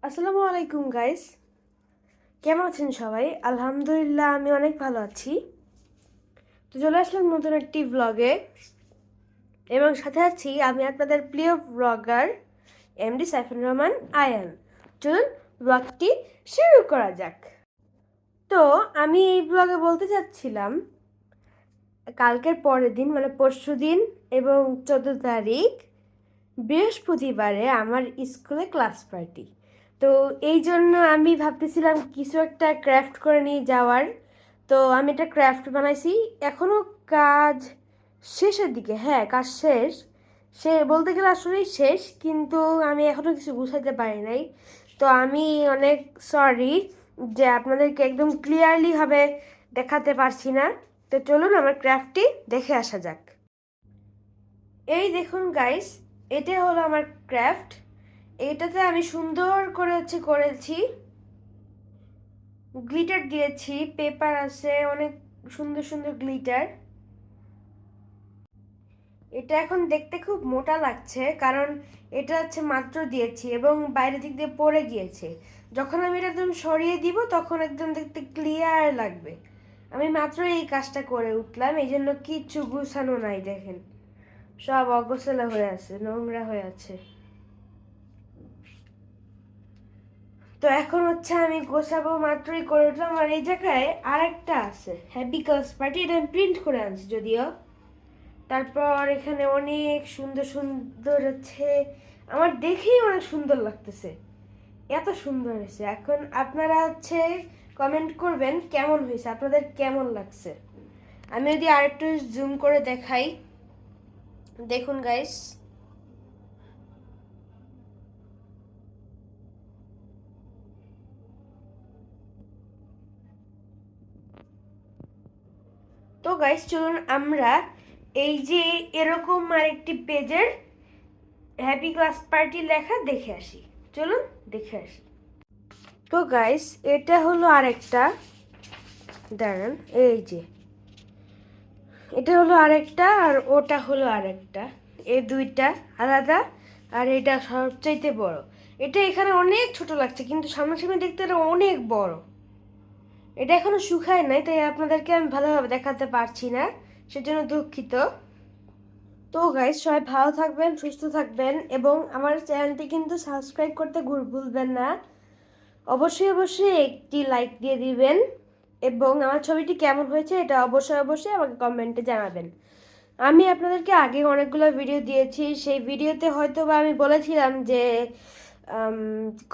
আসসালামু আলাইকুম গাইস, কেমন আছেন সবাই? আলহামদুলিল্লাহ আমি অনেক ভালো আছি। তো চলে আসলাম নতুন একটি ব্লগে এবং সাথে আছি আমি আপনাদের প্রিয় ব্লগার এমডি সাইফুর রহমান আয়ান। চলুন ব্লগটি শুরু করা যাক। তো আমি এই ব্লগে বলতে চাচ্ছিলাম, কালকের পরের দিন মানে পরশু দিন এবং 14 তারিখ বৃহস্পতিবারে আমার স্কুলে ক্লাস পার্টি। তো এই জন্য আমি ভাবতেছিলাম কিছু একটা ক্রাফট করে নিয়ে যাওয়ার। তো আমি একটা ক্রাফট বানাইছি, এখনও কাজ শেষের দিকে। হ্যাঁ, কাজ শেষ, সে বলতে গেলে আসলেই শেষ, কিন্তু আমি এখনও কিছু গুছাইতে পারি নাই। তো আমি অনেক সরি যে আপনাদেরকে একদম ক্লিয়ারলিভাবে দেখাতে পারছি না। তো চলুন আমার ক্রাফটটি দেখে আসা যাক। এই দেখুন গাইস, এটা হলো আমার ক্রাফট। এটাতে আমি সুন্দর করে করেছি, গ্লিটার দিয়েছি, পেপার আছে, অনেক সুন্দর সুন্দর গ্লিটার। এটা এখন দেখতে খুব মোটা লাগছে কারণ এটা মাত্র দিয়েছি এবং বাইরে দিক দিয়ে পড়ে গিয়েছে। যখন আমি এটা একদম সরিয়ে দিব তখন একদম দেখতে ক্লিয়ার লাগবে। আমি মাত্র এই কাজটা করে উঠলাম, এই জন্য কিচ্ছু গুছানো নাই। দেখেন সব অগোছালো হয়ে আছে, নোংরা হয়ে আছে। তো এখন আমি গোছাবো, মাত্রই করে উঠলাম। আর এই জায়গায় আরেকটা আছে, হ্যাপি কার্স পার্টি, এটা আমি প্রিন্ট করে আনছি যদিও। তারপর এখানে অনেক সুন্দর সুন্দর আমার দেখেই অনেক সুন্দর লাগতেছে, এত সুন্দর হয়েছে। এখন আপনারা কমেন্ট করবেন কেমন হয়েছে, আপনাদের কেমন লাগছে। আমি যদি আরেকটু জুম করে দেখাই, দেখুন গাইস। তো গাইস চলুন আমরা এই যে এরকম আরেকটি পেজের হ্যাপি ক্লাস পার্টি লেখা দেখে আসি। চলুন দেখে আসি। তো গাইস এটা হলো আরেকটা, দাঁড়ান, এই যে এটা হলো আরেকটা আর ওটা হলো আরেকটা, এই দুইটা আলাদা। আর এটা সবচাইতে বড়। এটা এখানে অনেক ছোট লাগছে কিন্তু সামনাসামনি দেখতে এটা অনেক বড়। এটা এখনো শুকায় নাই, তাই আপনাদেরকে আমি ভালোভাবে দেখাতে পারছি না, সেজন্য দুঃখিত। তো গাইস সবাই ভালো থাকবেন, সুস্থ থাকবেন এবং আমার চ্যানেলটি কিন্তু সাবস্ক্রাইব করতে ভুলবেন না। অবশ্যই অবশ্যই একটি লাইক দিয়ে দিবেন এবং আমার ছবিটি কেমন হয়েছে এটা অবশ্যই অবশ্যই আমাকে কমেন্টে জানাবেন। আমি আপনাদেরকে আগে অনেকগুলো ভিডিও দিয়েছি, সেই ভিডিওতে হয়তো বা আমি বলেছিলাম যে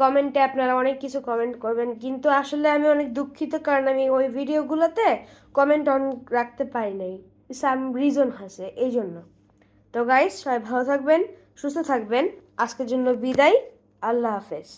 কমেন্টে আপনারা অনেক কিছু কমেন্ট করবেন, কিন্তু আসলে আমি অনেক দুঃখিত কারণ আমি ওই ভিডিওগুলোতে কমেন্ট অন রাখতে পারি নাই, সাম রিজন আছে এই জন্য। তো গাইস সবাই ভালো থাকবেন, সুস্থ থাকবেন, আজকের জন্য বিদায়, আল্লাহ হাফেজ।